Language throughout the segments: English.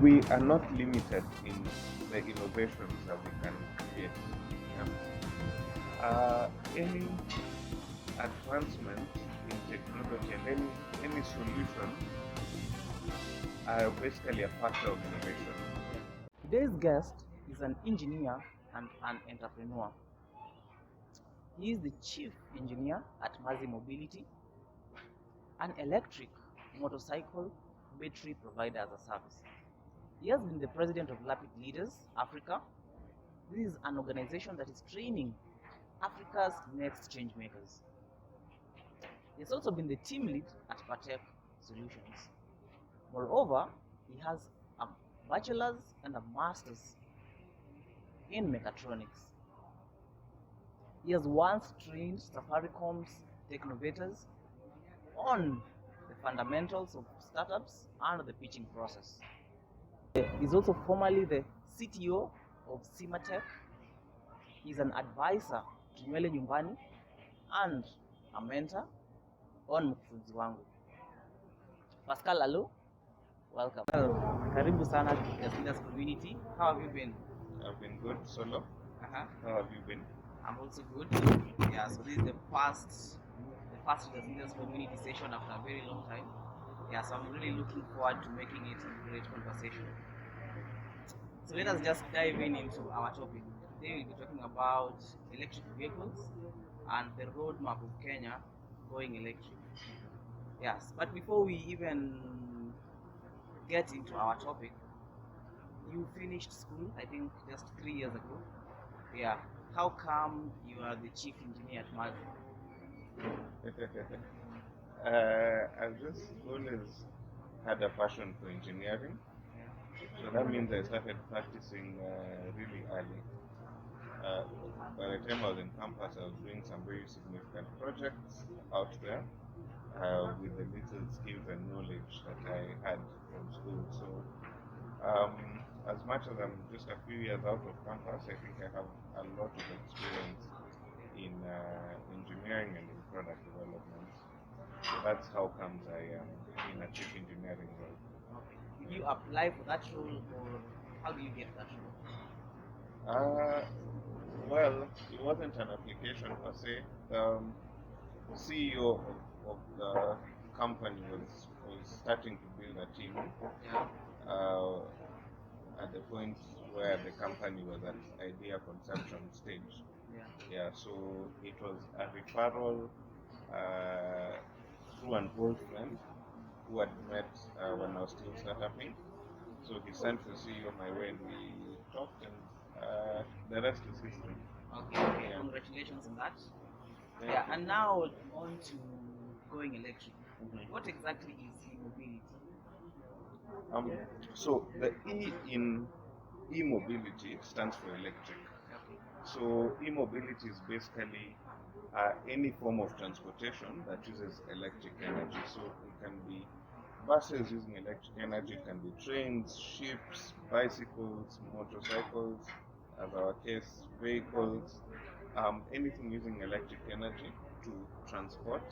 we are not limited in the innovations that we can create. Any advancement in technology and any solution are basically a factor of innovation. Today's guest is an engineer and an entrepreneur. He is the chief engineer at Mazi Mobility, an electric motorcycle battery provider as a service. He has been the president of Lapid Leaders Africa. This is an organization that is training Africa's next change makers. He has also been the team lead at Patek Solutions. Moreover, he has a bachelor's and a master's in mechatronics. He has once trained Safaricom's technovators on the fundamentals of startups and the pitching process. He is also formerly the CTO of Simatech. He is an advisor to Nywele Nyumbani and a mentor on Mkufunzi Wangu. Pascal Aloo, welcome. Karibu sana Leaders Community. How have you been? I've been good, Solo. How have you been? I'm also good. Yeah, so this is the first Leaders Community session after a very long time. Yeah, so I'm really looking forward to making it a great conversation. So let us just dive into our topic. Today we'll be talking about electric vehicles and the roadmap of Kenya going electric. Yes, but before we even get into our topic, you finished school, I think, just 3 years ago. Yeah. How come you are the chief engineer at Mazi? I've just always had a passion for engineering. So that means I started practicing really early. By the time I was in campus, I was doing some very significant projects out there with the little skills and knowledge that I had from school. So as much as I'm just a few years out of campus, I think I have a lot of experience in engineering and in product development. So that's how comes I am in a chief engineering role. Okay. Did you apply for that role, or how do you get that role? Well, it wasn't an application per se. The CEO of the company was starting to build a team. At the point where the company was at idea conception stage. So it was a referral through an old friend who had met when I was still startupping. So he sent the CEO my way and we talked, and the rest is history. Okay. Yeah. Congratulations on that. Yeah, and now on to going electric. What exactly is e-mobility? So the E in e-mobility stands for electric. Okay. So e-mobility is basically any form of transportation that uses electric energy. So it can be buses using electric energy, it can be trains, ships, bicycles, motorcycles, as our case, vehicles, anything using electric energy to transport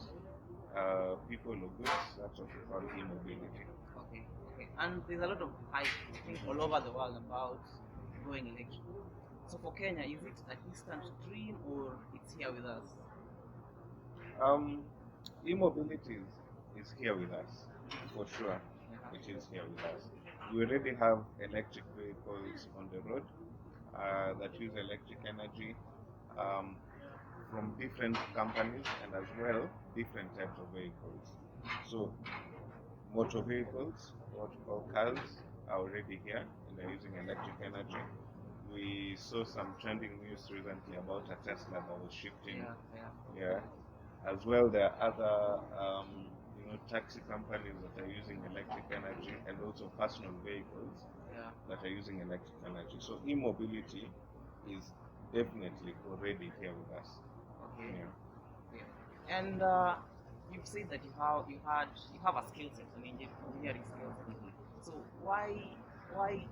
people or goods. That's what we call e-mobility. Okay. And there's a lot of hype, I think, all over the world about going electric. So for Kenya, is it a distant dream or it's here with us? E-mobility is here with us, for sure. It is here with us. We already have electric vehicles on the road that use electric energy from different companies, and as well different types of vehicles. So motor vehicles, what we call cars, are already here and they're using electric energy. We saw some trending news recently about a Tesla that was shifting. As well, there are other taxi companies that are using electric energy, and also personal vehicles that are using electric energy. So e-mobility is definitely already here with us. Okay. And you've said that you have a skill set, an engineering skill set. So why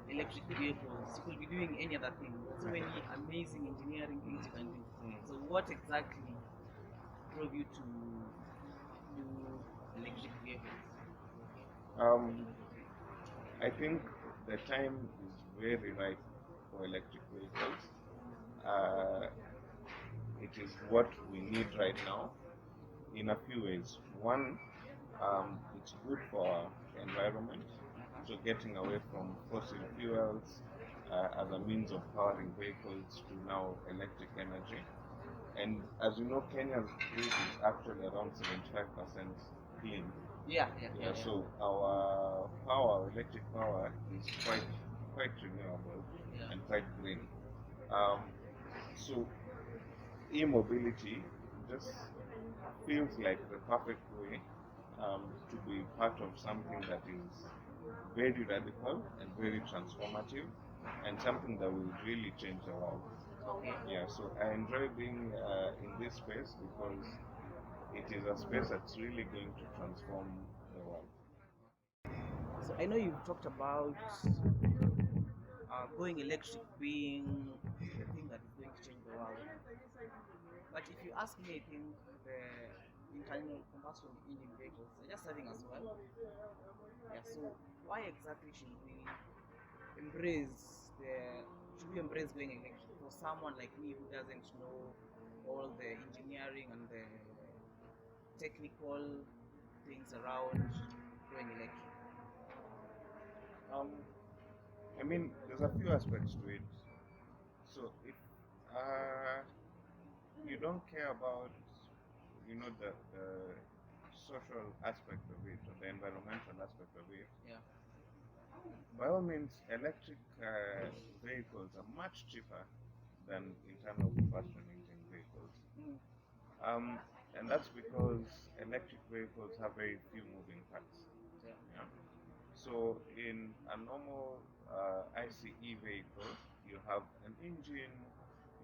electric vehicles? You could be doing any other thing. There's so many amazing engineering things you can do. So what exactly drove you to do electric vehicles? I think the time is very right for electric vehicles. Uh, it is what we need right now in a few ways. One, it's good for the environment, so getting away from fossil fuels as a means of powering vehicles to now electric energy. And as you know, Kenya's grid is actually around 75% clean. Yeah. So our power, electric power, is quite renewable and quite green. So e-mobility just feels like the perfect way to be part of something that is very radical and very transformative, and something that will really change the world. Yeah, so I enjoy being in this space because it is a space that's really going to transform the world. So I know you've talked about going electric being the thing that is going to change the world. But if you ask me, I think the internal combustion engine vehicles are just serving as well. Yeah. So why exactly should we embrace going electric for someone like me who doesn't know all the engineering and the technical things around going electric? Um, I mean, there's a few aspects to it. So if uh, you don't care about, the social aspect of it or the environmental aspect of it, Yeah. by all means, electric vehicles are much cheaper than internal combustion engine vehicles. Mm. Um, and that's because electric vehicles have very few moving parts. Yeah. Yeah? So in a normal ICE vehicle, you have an engine,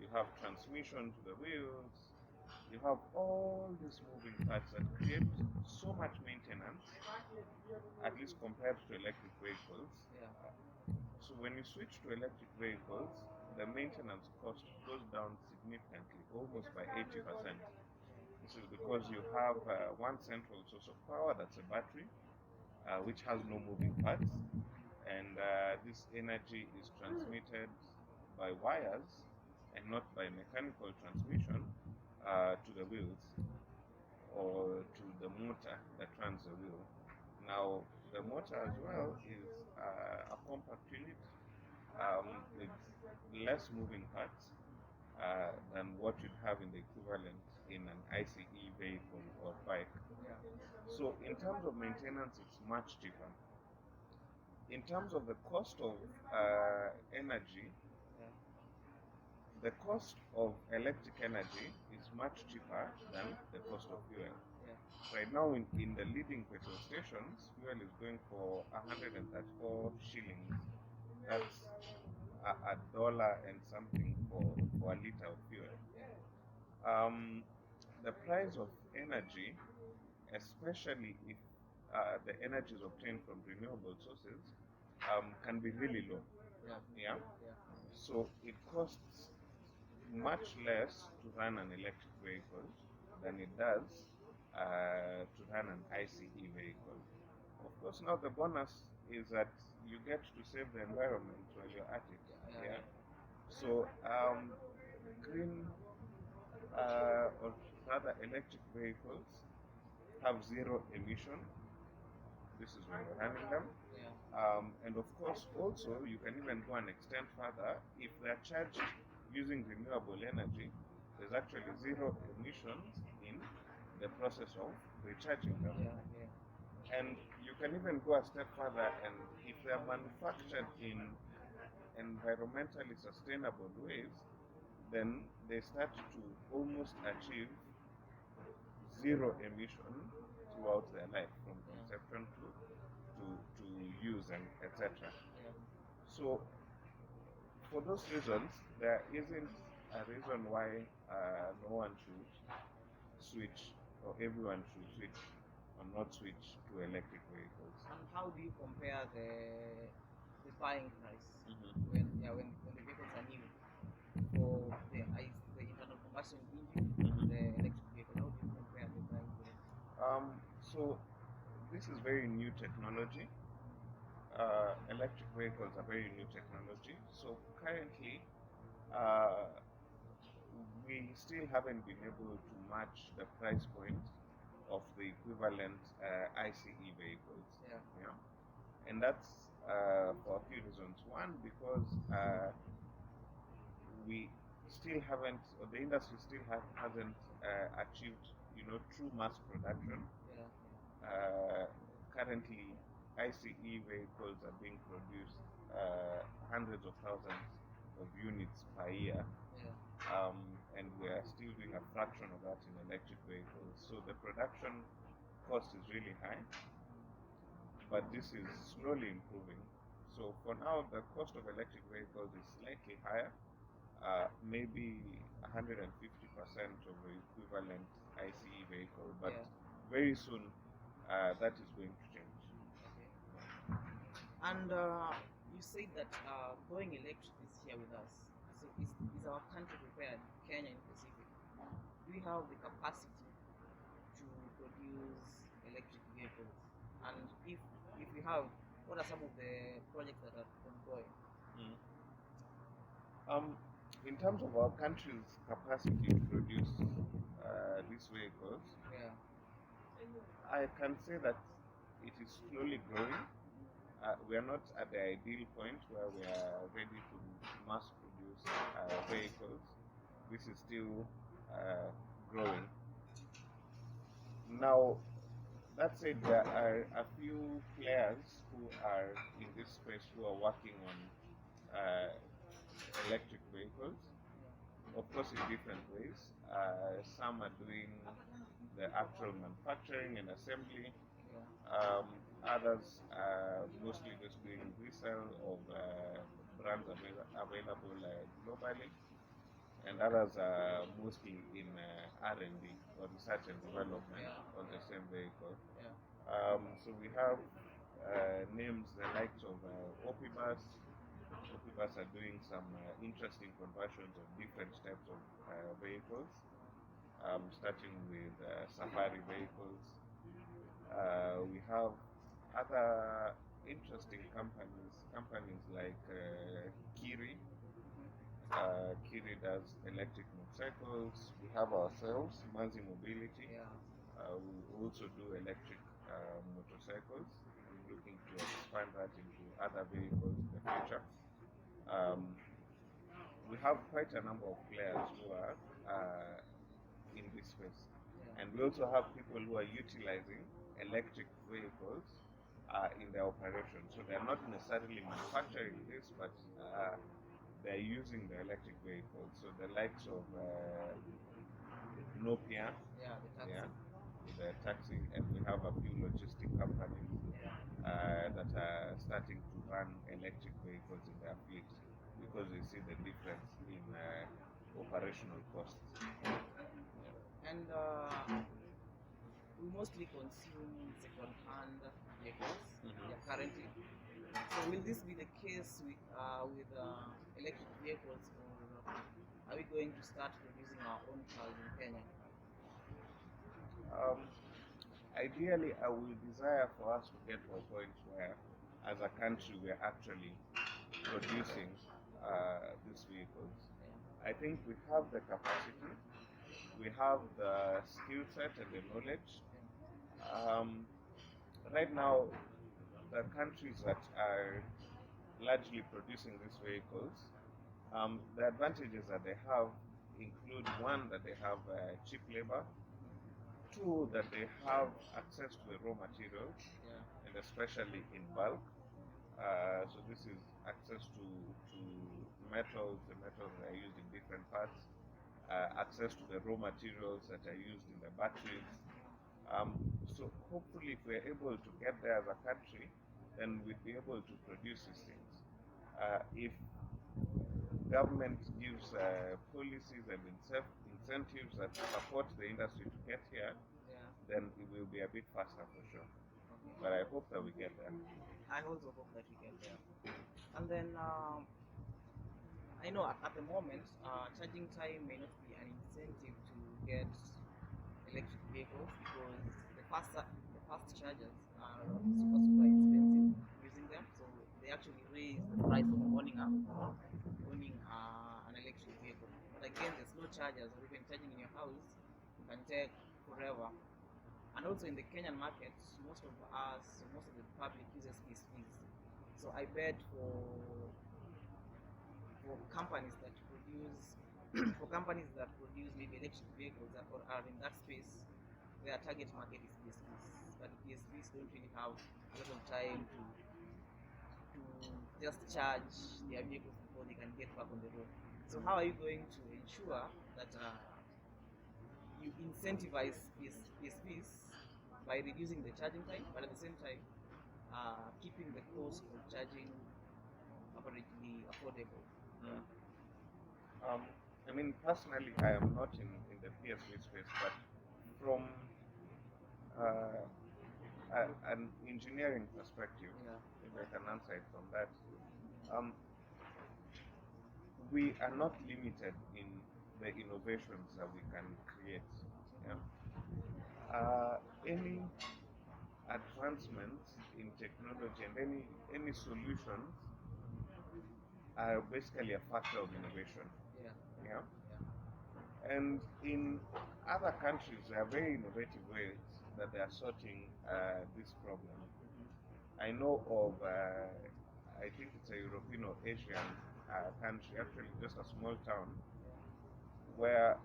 you have transmission to the wheels, you have all these moving parts that create so much maintenance, at least compared to electric vehicles. Yeah. So when you switch to electric vehicles, the maintenance cost goes down significantly, almost by 80%. This is because you have one central source of power, that's a battery, which has no moving parts, and this energy is transmitted by wires and not by mechanical transmission to the wheels or to the motor that runs the wheel. Now, the motor as well is a compact unit with less moving parts than what you'd have in the equivalent in an ICE vehicle or bike. Yeah. So, in terms of maintenance, it's much cheaper. In terms of the cost of energy, Yeah. the cost of electric energy is much cheaper than the cost of fuel. Yeah. Right now, in the leading petrol stations, fuel is going for 134 shillings. That's a dollar and something for a liter of fuel. Um, the price of energy, especially if the energy is obtained from renewable sources, can be really low. Yeah. Yeah. Yeah. So it costs much less to run an electric vehicle than it does to run an ICE vehicle. Of course, now the bonus is that you get to save the environment while you're at it. Yeah. So green or rather electric vehicles have zero emission. This is when you're running them. Yeah. And of course, also you can even go and extend further. If they're charged using renewable energy, there's actually zero emissions in the process of recharging them. Yeah. And you can even go a step further, and if they're manufactured in environmentally sustainable ways, then they start to almost achieve zero emission throughout their life, from conception to use and etc. Yeah. So for those reasons, there isn't a reason why no one should switch or everyone should switch or not switch to electric vehicles. And how do you compare the buying price Mhm. when the vehicles are new for the internal combustion engine and the electric vehicle? How do you compare the buying price? So this is very new technology. electric vehicles are very new technology. So currently, uh, we still haven't been able to match the price point of the equivalent ICE vehicles. Yeah. And that's for a few reasons. One, because we still haven't, or the industry still hasn't achieved, true mass production. Currently, ICE vehicles are being produced hundreds of thousands of units per year. And we are still doing a fraction of that in electric vehicles. So the production cost is really high, but this is slowly improving. So for now, the cost of electric vehicles is slightly higher, maybe 150% of the equivalent ICE vehicle, but very soon that is going to change. And you said that going electric is here with us. So is our country prepared, Kenya in specific? Do we have the capacity to produce electric vehicles? And if we have, what are some of the projects that are ongoing? In terms of our country's capacity to produce these vehicles, I can say that it is slowly growing. We are not at the ideal point where we are ready to mass produce vehicles. This is still growing. Now, that said, there are a few players who are in this space who are working on electric vehicles, of course in different ways. Some are doing the actual manufacturing and assembly. Others are mostly just doing resale of brands available globally, and others are mostly in R&D or research and development on the same vehicle. So we have names the likes of Opibus. Opibus are doing some interesting conversions of different types of vehicles, starting with safari vehicles. We have other interesting companies like Kiri. Kiri does electric motorcycles. We have ourselves, Mazi Mobility. We also do electric motorcycles. We're looking to expand that into other vehicles in the future. We have quite a number of players who are in this space. And we also have people who are utilizing electric vehicles in their operation. So they're not necessarily manufacturing this, but they're using the electric vehicles. So the likes of Nopia, the taxi, and we have a few logistic companies that are starting to run electric vehicles in their fleet because they see the difference in operational costs. And we mostly consume second-hand vehicles currently. So will this be the case with electric vehicles, or are we going to start producing our own cars in Kenya? Ideally, I will desire for us to get to a point where, as a country, we are actually producing these vehicles. I think we have the capacity, we have the skill set and the knowledge. Right now, the countries that are largely producing these vehicles, the advantages that they have include, one, that they have cheap labor, two, that they have access to the raw materials, and especially in bulk. So this is access to metals, the metals that are used in different parts, access to the raw materials that are used in the batteries. So hopefully if we're able to get there as a country, then we'd be able to produce these things. If government gives policies and incentives that support the industry to get here, then it will be a bit faster for sure. But I hope that we get there. I also hope that we get there. And then I know at the moment charging time may not be an incentive to get electric vehicles because the fast chargers are super expensive using them. So is the price of owning an electric vehicle. But again, there's no chargers, or even charging in your house can take forever. And also in the Kenyan market, most of the public uses fees. So I bet for companies that produce maybe electric vehicles that are in that space, their target market is PSPs. But PSPs don't really have a lot of time to just charge their vehicles before they can get back on the road. So how are you going to ensure that you incentivize PSPs by reducing the charging time, but at the same time keeping the cost of charging averagely affordable? Mm. I mean, personally, I am not in the PSV space, but from an engineering perspective, if I can answer it from that, we are not limited in the innovations that we can create. Any advancements in technology and any solutions are basically a factor of innovation. Yeah. And in other countries, there are very innovative ways that they are sorting this problem. I know of, I think it's a European or Asian country, actually just a small town, where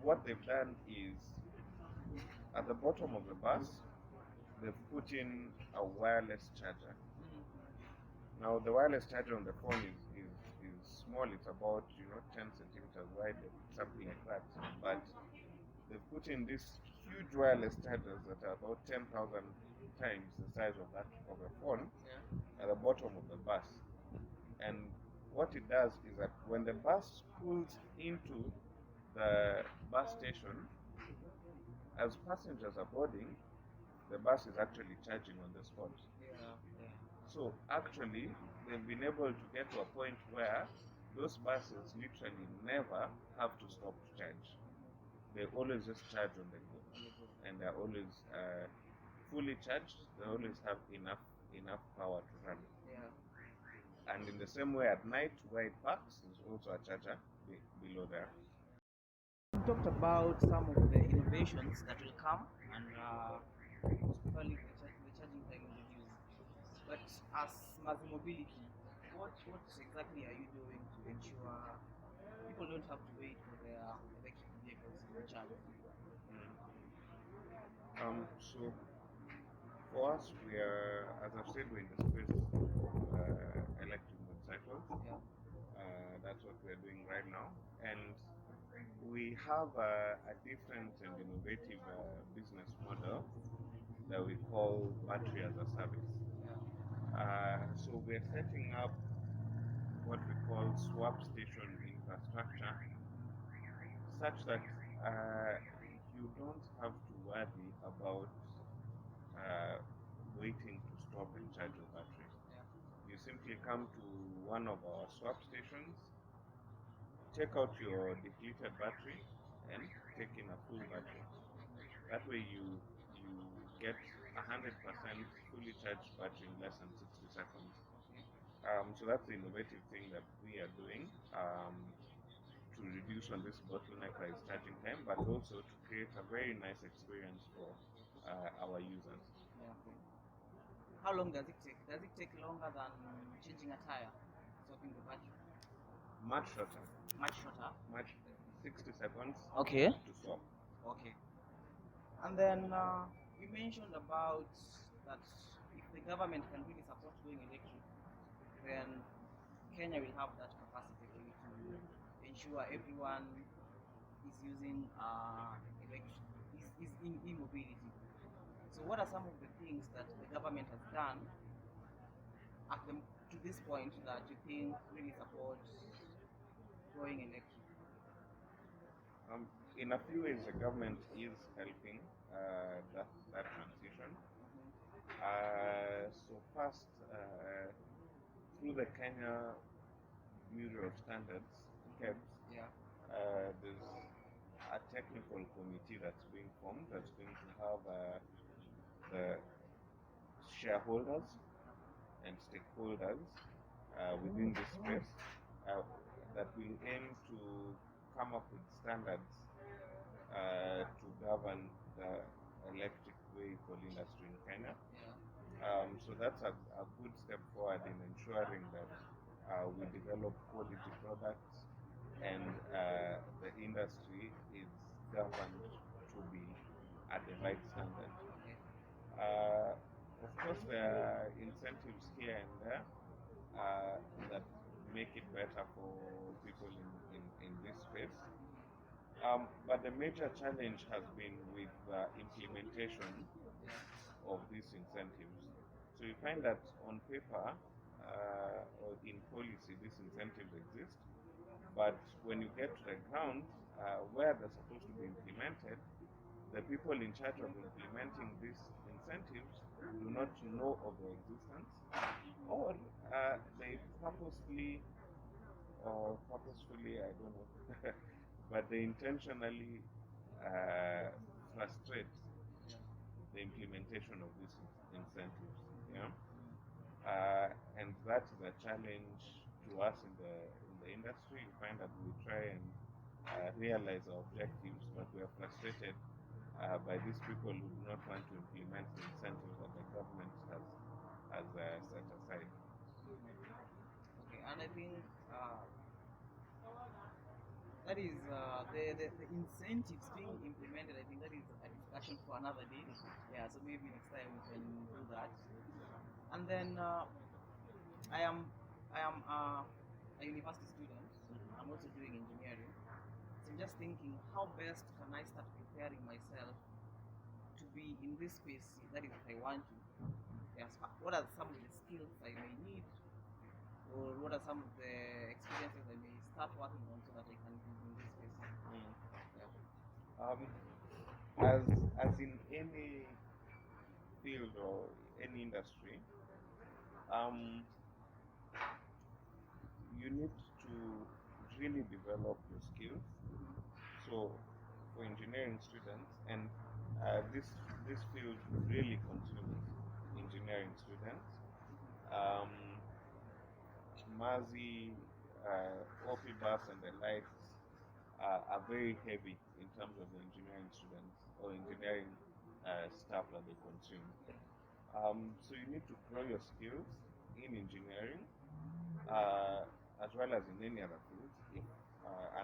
what they've done is at the bottom of the bus, they've put in a wireless charger. Now the wireless charger on the phone is small, it's about 10 centimeters wide, something like that. But they've put in these huge wireless chargers that are about 10,000 times the size of that of a phone at the bottom of the bus. And what it does is that when the bus pulls into the bus station, as passengers are boarding, the bus is actually charging on the spot. So actually, they've been able to get to a point where those buses literally never have to stop to charge. They always just charge on the go, and they're always fully charged. They always have enough power to run. And in the same way at night, where it parks, there's also a charger below there. We talked about some of the innovations that will come, and probably the charging time will reduce. But as Mazi Mobility, what exactly are you doing to ensure people don't have to wait for their electric vehicles to be charged? So for us, we are, as I've said, we're in the space of electric motorcycles. That's what we're doing right now, and we have a different and innovative business model that we call battery as a service. So we're setting up what we call swap station infrastructure, such that you don't have to worry about waiting to stop and charge your battery. You simply come to one of our swap stations, take out your depleted battery, and take in a full battery. That way you get 100% fully charged battery in less than 60 seconds. So that's the innovative thing that we are doing to reduce on this bottleneck that is charging time, but also to create a very nice experience for our users. How long does it take? Does it take longer than changing a tire, swapping the battery? Much shorter. Much shorter? 60 seconds to swap. Okay. And then you mentioned about that if the government can really support going electric, then Kenya will have that capacity to ensure everyone is using is in e-mobility. So what are some of the things that the government has done to this point that you think really supports going electric? In a few ways, the government is helping that transition. So first, through the Kenya Bureau of Standards, KEBS, there's a technical committee that's being formed that's going to have the shareholders and stakeholders within this space that will aim to come up with standards to govern the electric vehicle industry in Kenya. So that's a good step forward in ensuring that we develop quality products and the industry is governed to be at the right standard. Of course, there are incentives here and there that make it better for people in this space. But the major challenge has been with the implementation of these incentives. So you find that on paper or in policy, these incentives exist, but when you get to the ground where they're supposed to be implemented, the people in charge of implementing these incentives do not know of their existence, or they purposely or purposefully, I don't know, but they intentionally frustrate the implementation of these incentives. And that is a challenge to us in the industry. You find that we try and realize our objectives, but we are frustrated by these people who do not want to implement the incentives that the government has set aside. Okay, and I think that is the incentives being implemented. I think that is a discussion for another day. Yeah, so maybe next time we can do that. And then I am a university student. I'm also doing engineering. So I'm just thinking, how best can I start preparing myself to be in this space? That is, if I want to. Yes. What are some of the skills I may need, or what are some of the experiences I may start working on so that I can be in this space? As in any field or any industry, you need to really develop your skills. So for engineering students, and this field really consumes engineering students. Mazi, Opibus and the likes are very heavy in terms of the engineering students or engineering staff that they consume. So you need to grow your skills in engineering as well as in any other field. If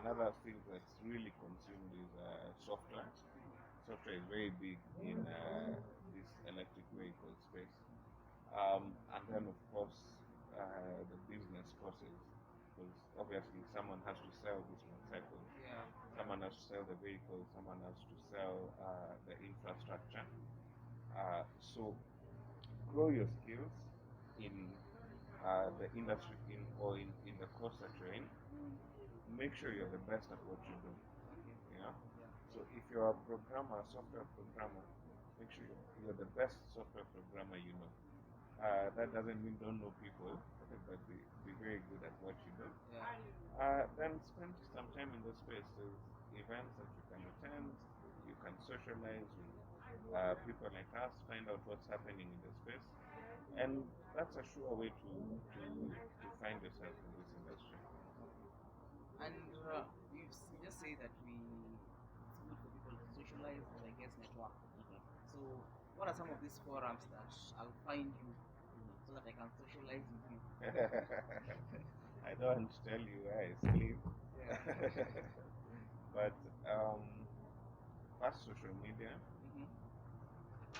another field that's really consumed is software. Software is very big in this electric vehicle space. And then of course the business courses, because obviously someone has to sell this motorcycle, someone has to sell the vehicle, someone has to sell the infrastructure. So grow your skills in the industry in the course that you're in. Make sure you're the best at what you do. So if you're a programmer, software programmer, make sure you're the best software programmer you know. That doesn't mean don't know people, but be very good at what you do. Then spend some time in the space. There's events that you can attend. You can socialize with people like us, find out what's happening in the space, and that's a sure way to find yourself in this industry. And you just say that it's good for people to socialize and I guess network. So what are some of these forums that I'll find you so that I can socialize with you? I don't tell you where I sleep. But first, social media.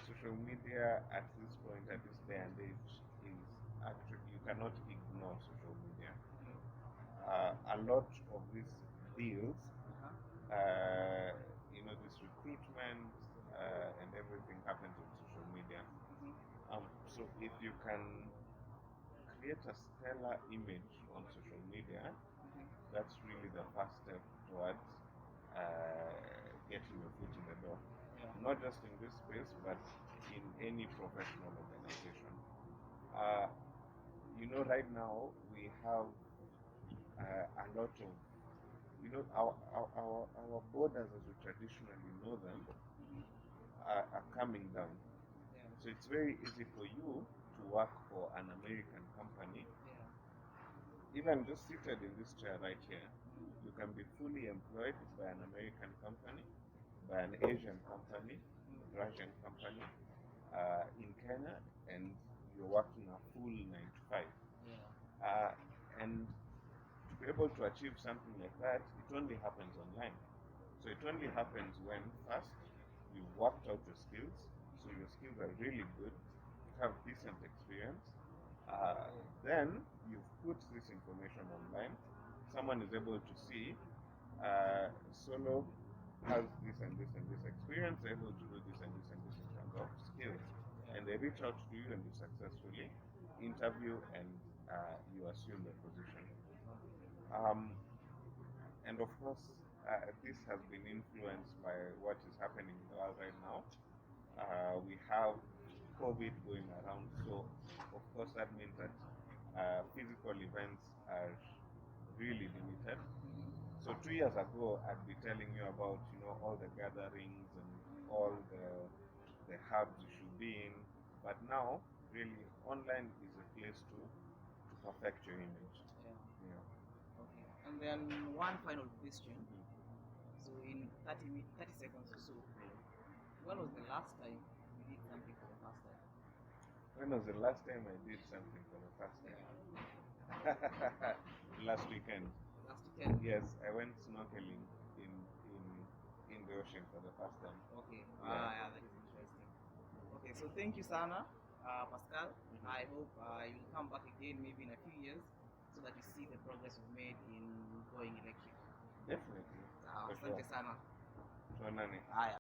Social media at this point, at this day and age, is actually, you cannot ignore social media. A lot of these deals, this recruitment and everything happens on social media. So if you can create a stellar image on social media, that's really the first step towards getting your foot in the door. Not just in this space, but in any professional organization. Right now we have a lot of, our borders as we traditionally know them are coming down. So it's very easy for you to work for an American company, Yeah. even just seated in this chair right here, you can be fully employed by an American company, by an Asian company, Russian company, in Kenya, and you're working a full 9 to 5. Yeah. And to be able to achieve something like that, it only happens online. So it only happens when first you've worked out your skills, so your skills are really good, you have decent experience, then you've put this information online, someone is able to see Solo has this and this and this experience, they're able to do this and this and this in terms of skills, and they reach out to you and you successfully interview and you assume the position. And of course, this has been influenced by what is happening in the world right now. We have COVID going around, so of course that means that physical events are really limited. So 2 years ago, I'd be telling you about all the gatherings and all the hubs you should be in, but now really online is a place to perfect your image. Yeah. Okay. And then one final question. So in 30 seconds or so, when was the last time you did something for the first time? When was the last time I did something for the first time? Last weekend. Last weekend? Yes, I went snorkeling in the ocean for the first time. Okay. Yeah. Yeah, that is interesting. Okay, so thank you, Sana, Pascal. I hope you'll come back again maybe in a few years so that you see the progress you've made in going electric. Definitely. For Asante sure. sana. Tuonane. Haya.